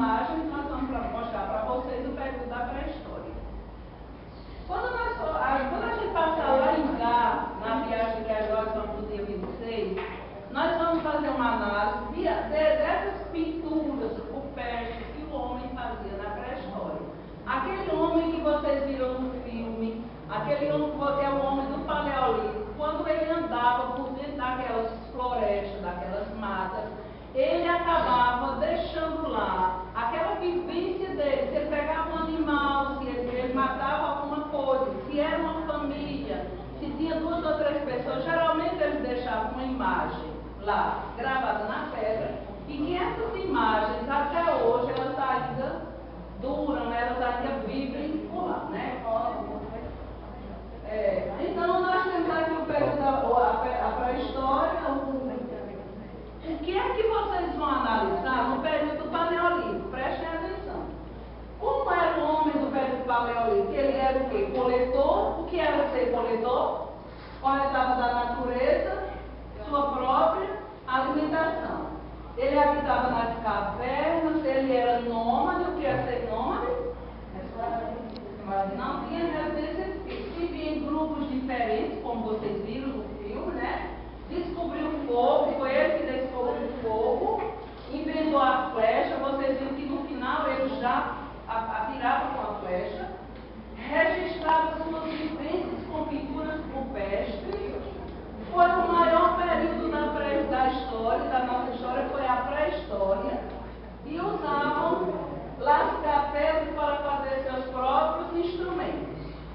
imagens, nós vamos mostrar para vocês o período da pré-história. Quando a gente passar lá em Gá, na viagem que agora vamos no dia 26, nós vamos fazer uma análise dessas pinturas rupestres que o homem fazia na pré-história. Aquele homem que vocês viram no filme, aquele homem que é o homem do Paleolítico, quando ele andava por dentro daquelas florestas, daquelas matas, ele acabava deixando lá aquela vivência dele. Se ele pegava um animal, se ele matava alguma coisa, se era uma família, se tinha 2 ou 3 pessoas, geralmente eles deixavam uma imagem lá, gravada na pedra, e que essas imagens, até hoje, elas ainda duram, elas ainda vivem por lá, né? Então, nós temos aqui o período da pré-história. O que é que vocês vão analisar no período paleolítico? Prestem atenção. Como era o homem do período paleolítico? Ele era o quê? Coletor. O que era ser coletor? Coletava da natureza sua própria alimentação. Ele habitava nas cavernas, ele era nômade. O que era ser nômade? Não tinha residência fixa. Vivia em grupos diferentes, como vocês viram no filme, né? Descobriu o fogo, foi ele que descobriu o fogo, inventou a flecha. Vocês viram que no final ele já atirava com a flecha, registrava suas vivências com pinturas rupestres. Foi o maior período da história, da nossa história, foi a pré-história, e usavam lascar pedras para fazer seus próprios instrumentos.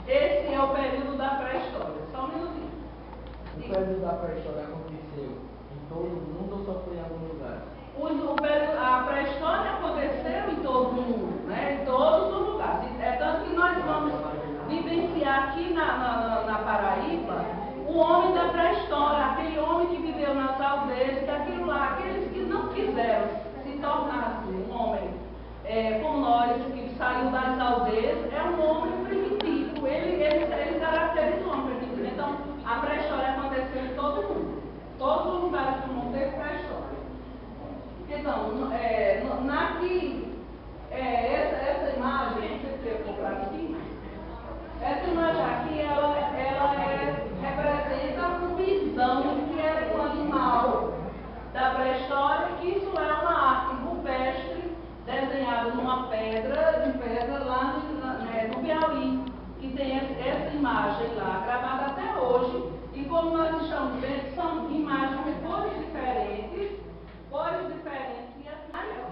Esse é o período da pré-história. Só um minutinho. O período da pré-história aconteceu em todo o mundo ou só foi em algum lugar? A pré-história aconteceu em todo o mundo, né? Em todos os lugares. É tanto que nós vamos vivenciar aqui na Paraíba o homem da pré-história, aquele homem que viveu nas aldeias, que aquilo lá, aqueles que não quiseram se tornar assim, um homem como nós, que saiu das aldeias, é um homem primitivo. Ele caracteriza o homem primitivo. Então, a pré-história aconteceu em todo mundo. Todos os lugares do mundo teve pré-história. Então, essa imagem, você pegou para aqui, essa imagem aqui, ela representa uma visão do que era um animal da pré-história, que isso é uma arte rupestre desenhada numa pedra, lá no Piauí, que tem essa imagem lá, gravada até hoje. E como nós estamos vendo, são imagens de cores diferentes.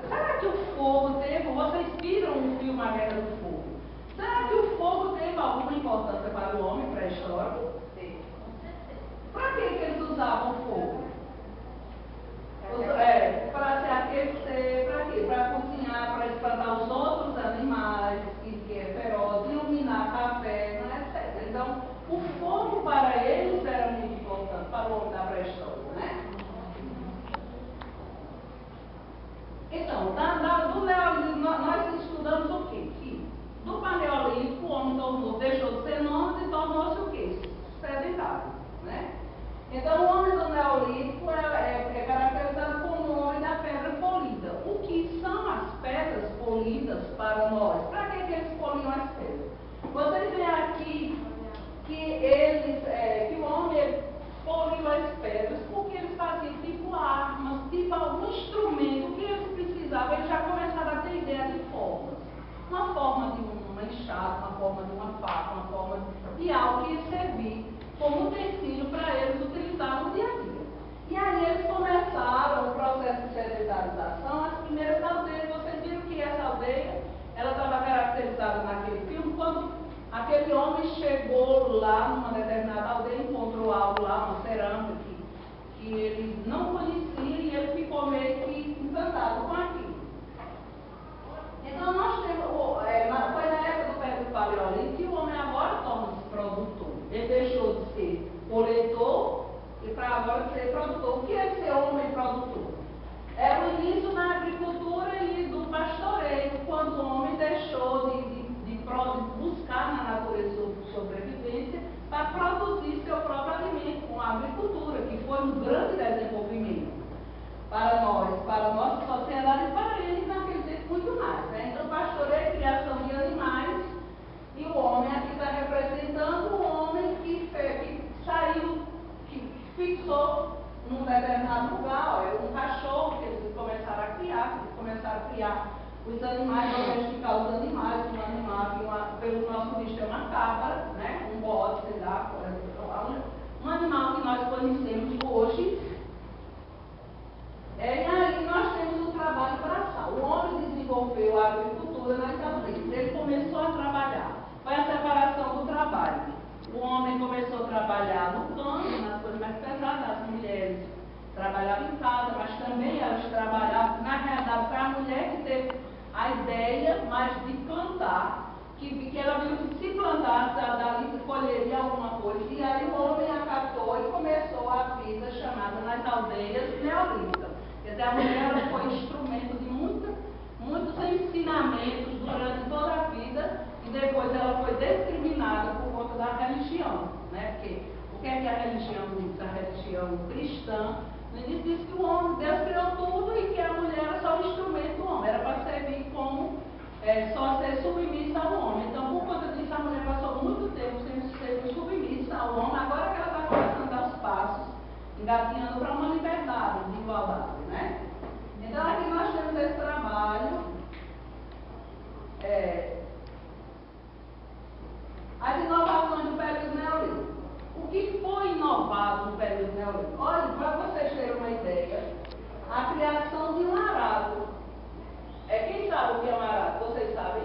Será que o fogo teve, vocês viram o filme A Guerra do Fogo? Será que o fogo teve alguma importância para o homem pré-histórico? Para que eles usavam fogo? Para se aquecer, para quê? Para cozinhar, para espantar os outros animais, que é feroz, iluminar café, etc. Então, o fogo para eles era muito importante, para o homem da pré-história, né? Então, do Neolítico, nós estudamos o quê? Que do Paleolítico, o homem deixou de ser nômade e tornou-se o quê? Sedentário, né? Então, o homem do Neolítico é caracterizado como o homem da pedra polida. O que são as pedras polidas para nós? Para que eles poliam as pedras? Vocês veem aqui que o homem poliu as pedras porque eles faziam tipo armas, tipo algum instrumento que eles precisavam. Eles já começaram a ter ideia de formas. Uma forma de uma enxada, uma forma de uma faca, uma forma de algo que ia servir como utensílio para eles utilizar no dia a dia. E aí eles começaram o processo de sedentarização. As primeiras aldeias, vocês viram que essa aldeia, ela estava caracterizada naquele filme, quando aquele homem chegou lá numa determinada aldeia, encontrou algo lá, uma cerâmica que ele não conhecia, e ele ficou meio que encantado com aquilo. Então nós temos, foi na época do período paleolítico que o homem agora torna-se produtor. Ele deixou de ser coletor e para agora ser produtor. O que é ser homem produtor? É o início na agricultura e do pastoreio, quando o homem deixou de buscar na natureza sobrevivência para produzir seu próprio alimento com a agricultura, que foi um grande desenho os animais, domesticar os animais, um animal que pelo nosso visto é uma cabra, né? Um bode, sei lá, um animal que nós conhecemos hoje. E aí nós temos um trabalho braçal. O homem desenvolveu a agricultura nas aldeias. Ele começou a trabalhar. Foi a separação do trabalho. O homem começou a trabalhar no campo, nas coisas mais pesadas, as mulheres trabalhavam em casa, mas também elas trabalhavam, na realidade, foi a mulher que teve a ideia mais de plantar, que ela viu que se plantasse, dali se colheria alguma coisa, e aí o homem acatou e começou a vida chamada nas aldeias neolítica. Quer dizer, a mulher ela foi instrumento de muitos ensinamentos durante toda a vida, e depois ela foi discriminada por conta da religião, né? Porque o que é a religião diz? A religião cristã, no início diz que o homem, Deus criou tudo e que a mulher era só um instrumento do homem, era para servir como só ser submissa ao homem. Então, por conta disso, a mulher passou muito tempo sem ser submissa ao homem, agora que ela está começando a dar os passos, engatinhando para uma liberdade, de igualdade, né? Então, aqui nós temos esse trabalho. As inovações do período neolítico. O que foi inovado no período neolítico? Olha, para vocês terem uma ideia, a criação de um arado. Quem sabe o que é um arado? Vocês sabem?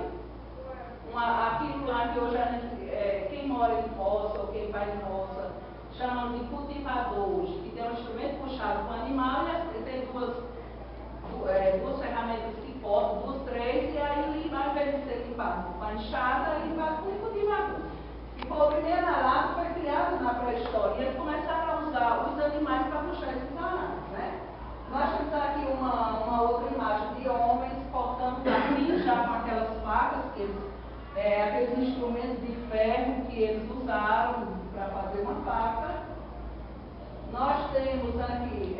Aquilo lá que hoje a gente, quem mora em roça ou quem faz roça, chamam de cultivadores, que tem um instrumento puxado com o animal e tem duas ferramentas que cortam, duas, três, e aí ao invés de ser que faz com a enxada, ele faz com o cultivador. E foi o primeiro arado que foi criado na pré-história, e eles começaram a usar os animais para puxar esses arados, né? Nós temos aqui uma outra imagem de homens cortando capim já com aquelas facas, aqueles instrumentos de ferro que eles usaram para fazer uma faca. Nós temos aqui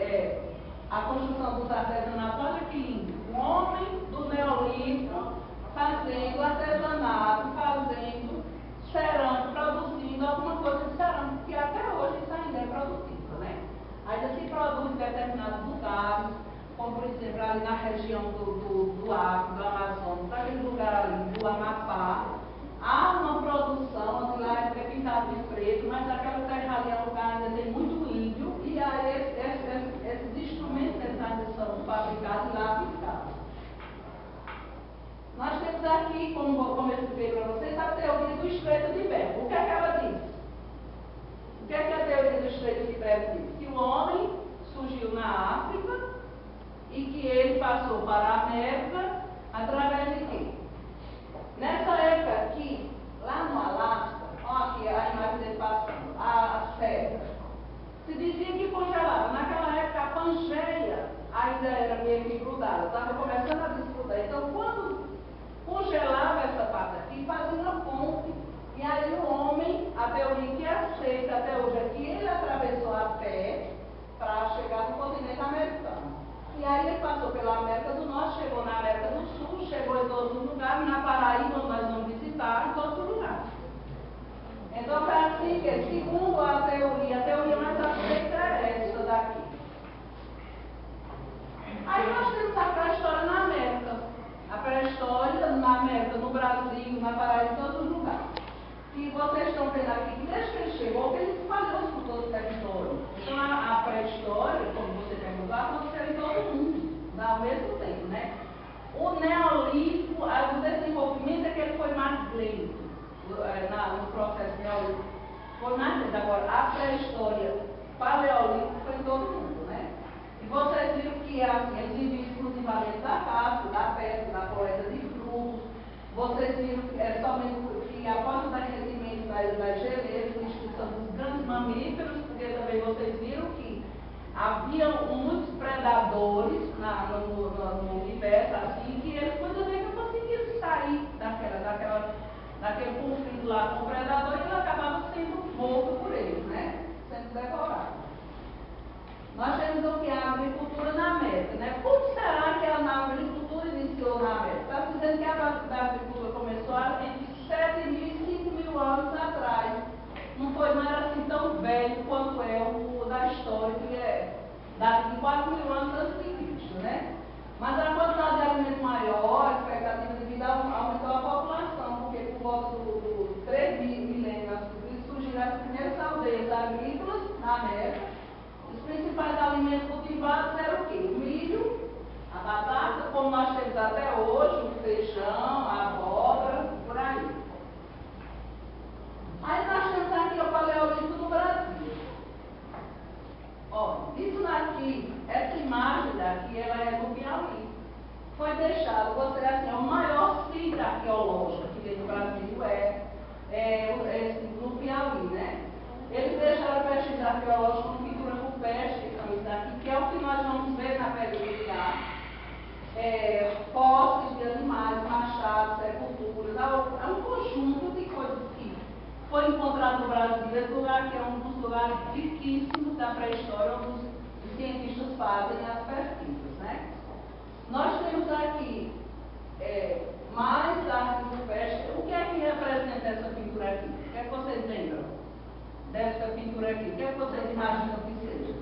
a construção dos artesanatos. Olha que lindo. Um homem do neolítico fazendo artesanato, fazendo cerâmica, produzindo alguma coisa de cerâmica, que até hoje isso ainda é produtivo, né? Ainda se produz em determinados lugares, como por exemplo ali na região do Acre, do Amazonas, aquele lugar ali do Amapá, há uma produção, onde lá é pintado de preto, mas aquela terra ali é um lugar ainda tem muito índio, e aí esses instrumentos que são fabricados e lá pintados. Nós temos aqui, como eu expliquei para vocês, a teoria do Estreito de Bering. O que é que ela diz? O que é que a teoria do Estreito de Bering diz? Que o homem surgiu na África e que ele passou para a América através de quê? Nessa época aqui, lá no Alasca, olha aqui a imagem dele passando, as pedras, se dizia que congelava. Naquela época a Pangeia ainda era meio que grudada, estava começando a desgrudar. Então, quando congelava essa parte aqui, fazia uma ponte, e aí o homem, a teoria que aceita até hoje aqui, ele atravessou a pé para chegar no continente americano. E aí ele passou pela América do Norte, chegou na América do Sul, chegou em todos os lugares, na Paraíba, onde nós vamos visitar, em todos os lugares. Então, é assim que, segundo a teoria mais aceita é essa daqui. Aí nós temos a pré-história na América. A pré-história na América, no Brasil, na Paraíba, em todos os lugares. E vocês estão vendo aqui que desde que ele chegou, ele se espalhou por todo o território. Então, a pré-história, como você perguntou, aconteceu em todo mundo, ao mesmo tempo, né? O neolítico, o desenvolvimento é que ele foi mais lento no processo neolítico. Foi mais lento. Agora, a pré-história paleolítica foi em todo mundo, né? E vocês viram que assim, eles viviam exclusivamente da caça, da pesca, da coleta de frutos. Vocês viram que somente que após o derretimento das geleiras, a extinção dos grandes mamíferos, porque também vocês viram que havia muitos predadores no universo, assim, que eles muitas vezes não conseguiam sair daquele conflito lá com o predador, e ele acabava sendo morto por eles, né? Sendo devorado. Nós temos o que? A agricultura na América, né? Como será que a agricultura iniciou na América? Está dizendo que a agricultura começou entre 7 mil e 5 mil anos atrás. Não era assim tão velho quanto é o da história, que é dado de 4 mil anos antes de Cristo, né? Mas a quantidade de alimentos maiores, América. Os principais alimentos cultivados eram o quê? O milho, a batata, como nós temos até hoje, o feijão, a abóbora, por aí. Aí nós temos aqui o Paleolítico do Brasil. Ó, isso daqui, essa imagem daqui, ela é do Piauí. Foi deixado, você assim, o maior sítio arqueológico que tem no Brasil no Piauí, né? Eles deixaram vestígios arqueológicos com pintura rupestre, que são isso aqui, que é o que nós vamos ver na pele do Piá. Fósseis de animais, machados, sepulturas, é um conjunto de coisas que foi encontrado no Brasil. Esse lugar aqui é um dos lugares riquíssimos da pré-história, onde os cientistas fazem as pesquisas, né? Nós temos aqui mais arte rupestre. O que é que representa essa pintura aqui? O que é que vocês lembram dessa pintura aqui? O que é que vocês imaginam que seja?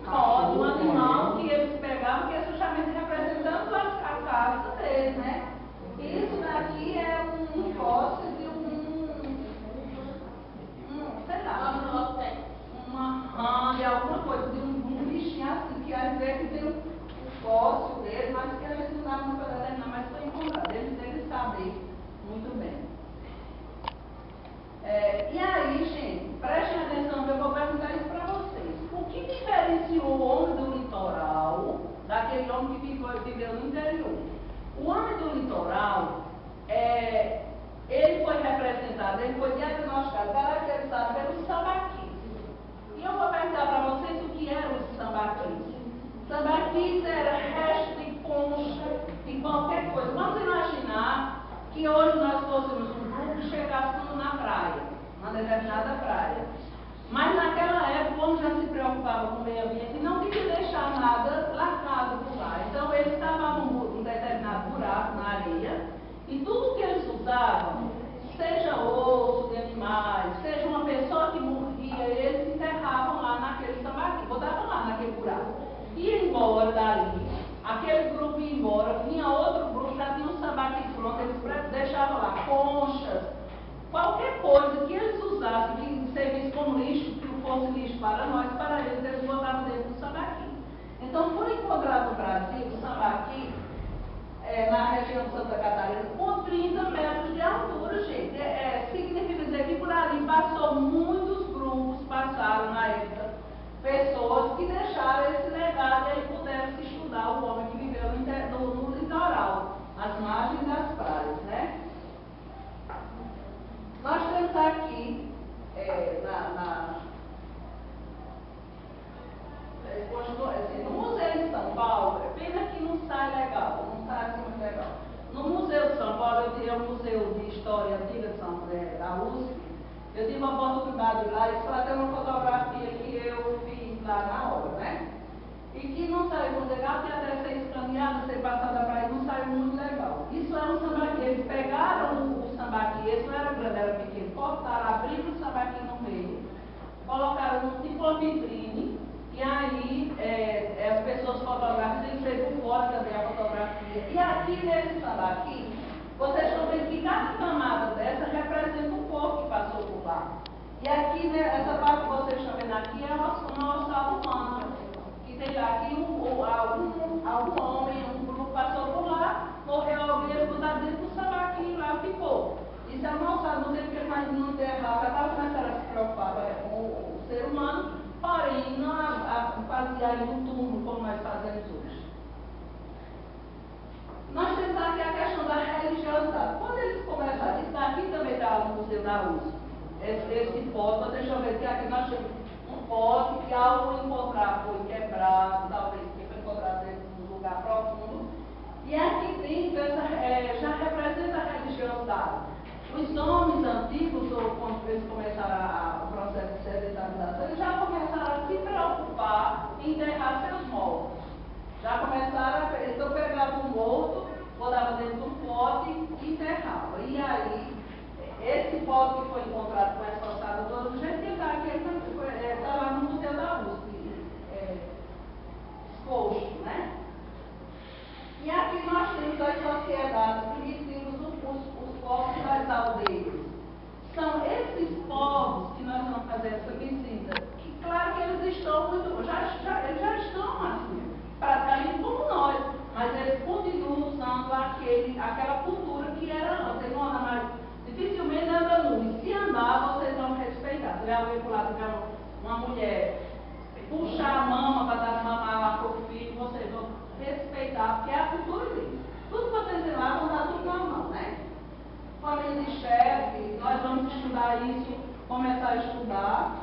Um animal que eles pegavam, que é justamente representando a caça deles, né? Isso daqui é um fóssil de sei lá, uma rã de alguma coisa, de um bichinho assim, que às vezes tem um fóssil dele, mas que eles não estavam para determinar, mas foi encontrado, eles sabem muito bem. E aí, gente, prestem atenção que eu vou perguntar isso para vocês. O que diferenciou o homem do litoral daquele homem que viveu no interior? O homem do litoral, ele foi representado, ele foi diagnosticado, caracterizado pelos sambaquis. E eu vou perguntar para vocês o que eram os sambaquis. Sambaquis era resto de concha, de qualquer coisa. Vamos imaginar que hoje nós fôssemos um grupo e chegássemos na praia, uma determinada praia. Mas naquela época, o homem já se preocupava com o meio ambiente e não queria deixar nada largado por lá. Então, eles cavavam um determinado buraco na areia e tudo que eles usavam, seja osso de animais, seja uma pessoa que morria, eles enterravam lá naquele sambaqui, botavam lá naquele buraco. Ia embora dali, aquele grupo ia embora, vinha outro grupo, já tinha um sambaqui pronto, eles deixavam lá conchas, qualquer coisa que eles usassem, que servisse como lixo, que não fosse lixo para nós, para eles botavam dentro do sambaqui. Então, foi encontrado no Brasil o sambaqui, na região de Santa Catarina, com 30 metros de altura, gente. Significa dizer que por ali passou muitos grupos, passaram na época, pessoas que deixaram esse legado e aí puderam se estudar o homem que viveu no litoral, às margens das praias, né? Nós temos aqui, no Museu de São Paulo, é pena que não sai legal, não sai assim muito legal. No Museu de São Paulo, é um museu de história antiga da USP, eu tive a oportunidade de ir lá e só tem uma fotografia que eu fiz lá na hora, né? E que não saiu muito legal, que até ser escaneada, ser passada para aí, não saiu muito legal. Isso é um sambaqui, eles pegaram o sambaqui, esse não era grande, era pequeno, cortaram, abriram o sambaqui no meio, colocaram no tipo uma vitrine, e aí as pessoas fotografam, eles fez por fora também a fotografia. E aqui nesse sambaqui, vocês estão vendo que cada camada dessa representa um corpo que passou por lá. E aqui, né, essa parte que vocês estão vendo aqui é uma ossada humana. Que tem aqui algum homem, um grupo passou por lá, morreu alguém, ele botaram dentro do sambaqui e lá ficou. Isso é uma ossada, não tem porque mais não enterrar, já estava começando a se preocupar com o ser humano, porém não fazia aí um túmulo como nós fazemos hoje. Nós temos aqui a questão da religiosidade. Quando eles começaram, isso daqui também está no Museu da USP. Esse pote, vocês estão vendo que aqui nós temos um pote que ao encontrar foi quebrado, talvez que foi encontrado dentro de um lugar profundo. E aqui dentro já representa a religiosidade. Os homens antigos, ou quando eles começaram o processo de sedentarização, eles já começaram a se preocupar em enterrar seus mortos. Já começaram então pegavam um morto, botavam dentro de um pote e enterravam. E aí, esse pote que foi encontrado com essa ossada toda, do jeito que está aqui, está lá no Museu da USP, exposto, né? E aqui nós temos as sociedades primitivas, os povos das aldeias. São esses povos que nós vamos fazer essa visita. Que, claro que eles estão muito, eles já estão assim, praticamente como nós, mas eles continuam usando aquela cultura que era antes. Eles não andam mais, dificilmente anda nu. E se andar, vocês vão respeitar. Se tiver alguém por lá, tiver uma mulher, puxar a mama para dar mamar para o filho, vocês vão respeitar, porque é a cultura deles. Tudo que vocês têm lá vão dar tudo na mão, né? Família de chefe, nós vamos estudar isso, começar a estudar.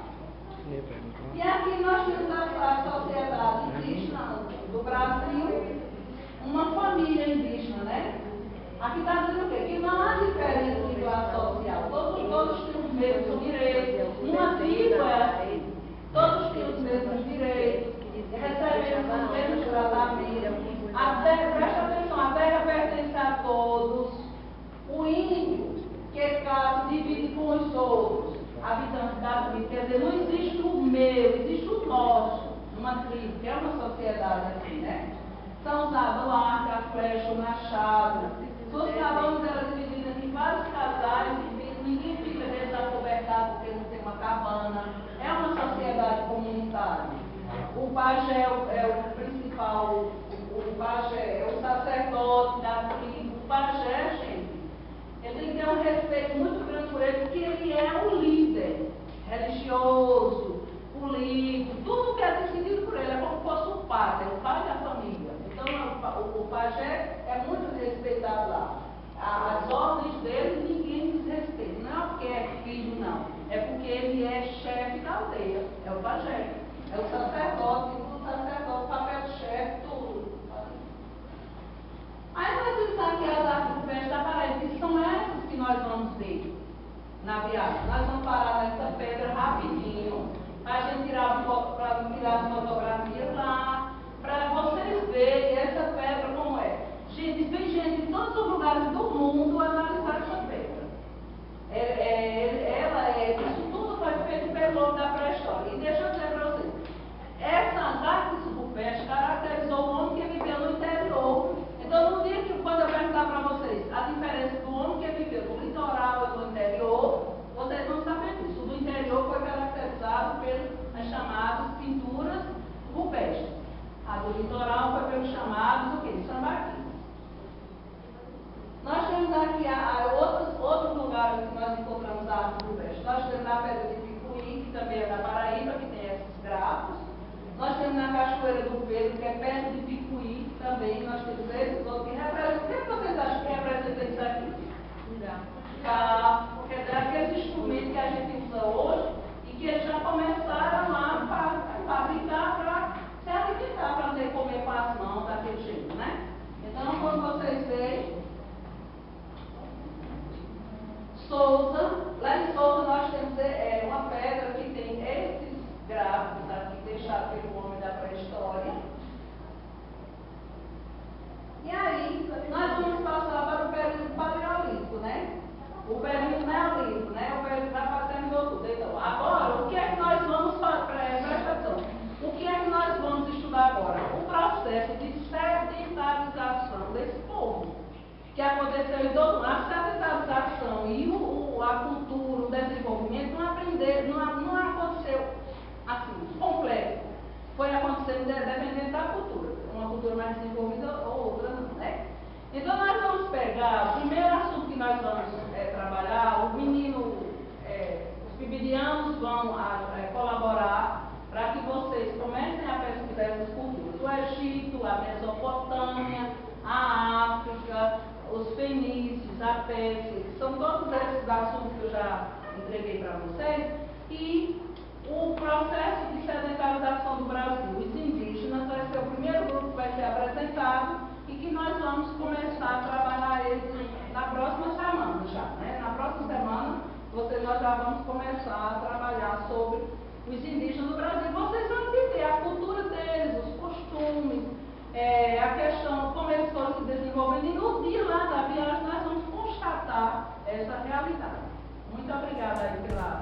E aqui nós temos a sociedade indígena do Brasil, uma família indígena, né? Aqui está dizendo o quê? Que não há diferença de classe social. Todos têm os mesmos direitos. Numa tribo é assim. Todos têm os mesmos direitos. Recebem os mesmos tratamentos. Presta atenção, a terra pertence a todos. O índio que casa divide com os outros habitantes da tribo. Quer dizer, não existe o meu, existe o nosso. Uma tribo, que é uma sociedade assim, né? São usadas o arco, a flecha, o machado. Suas cabanas eram divididas em vários casais, ninguém fica dentro da cobertada porque não tem uma cabana. É uma sociedade comunitária. O pajé é o principal, o pajé é o sacerdote da tribo. O pajé, gente, ele tem que ter um respeito muito grande por ele, porque ele é o líder religioso, político, tudo que é decidido por ele, é como se fosse o pai da família. Então, o pajé é muito respeitado lá. As ordens dele, ninguém desrespeita. Não é porque é filho, não. É porque ele é chefe da aldeia. É o pajé. É o sacerdote, o papel de chefe, tudo. Aí nós temos aqui as artes do peixe da Paraíba, que são essas que nós vamos ver na viagem. Nós vamos parar nessa pedra rapidinho, para a gente tirar as fotografias lá, para vocês verem essa pedra como é. Gente, vem gente de todos os lugares do mundo analisar essa pedra. Isso tudo foi feito pelo homem da pré-história. E deixa eu dizer para vocês, essa arte rupestre caracterizou o homem que viveu no interior. Então, no dia que, quando eu perguntar para vocês a diferença do homem que viveu no litoral e no interior, vocês vão saber disso. O do interior foi caracterizado pelas chamadas pinturas rupestres. A do litoral foi pelos chamados, o quê? Sambaquis. Nós temos aqui outros lugares que nós encontramos a arte rupestre. Nós temos a Pedra de Picuí, que também é da Paraíba, que tem esses grafos. Nós temos na Cachoeira do Pedro, que é perto de Picuí, também nós temos esses outros que representam. O que vocês acham que representa isso aqui? Porque é aqueles instrumentos que a gente usa hoje e que eles já começaram lá a fabricar para se alimentar, para não comer com as mãos daquele jeito, né? Então, quando vocês veem Souza, lá em Souza nós temos uma pedra que tem esses gráficos aqui deixados pelo homem da pré-história. E aí, nós vamos passar para o período paleolítico, né? O período neolítico, né? O período da terminou tudo. Então, agora, o que é que nós vamos fazer? Presta atenção. O que é que nós vamos estudar agora? O processo de sedentarização desse povo, que aconteceu em todo mundo. A sedentarização e a cultura, o desenvolvimento não aconteceu assim, completo. Foi acontecendo dependendo da cultura. Uma cultura mais desenvolvida ou outra não, né? Então nós vamos pegar o primeiro assunto que nós vamos trabalhar, os bibilianos vão colaborar para que vocês comecem a pesquisar essas culturas. O Egito, a Mesopotâmia, a África, os fenícios, a Pérsia, são todos esses assuntos que eu já entreguei para vocês, e o processo de sedentarização do Brasil. Os indígenas vai ser o primeiro grupo que vai ser apresentado e que nós vamos começar a trabalhar eles na próxima semana já, né? Na próxima semana, nós já vamos começar a trabalhar sobre os indígenas do Brasil. Vocês vão entender a cultura deles, os costumes, a questão, como eles foram se desenvolvendo, e no dia lá da viagem nós vamos constatar essa realidade. Muito obrigada aí pela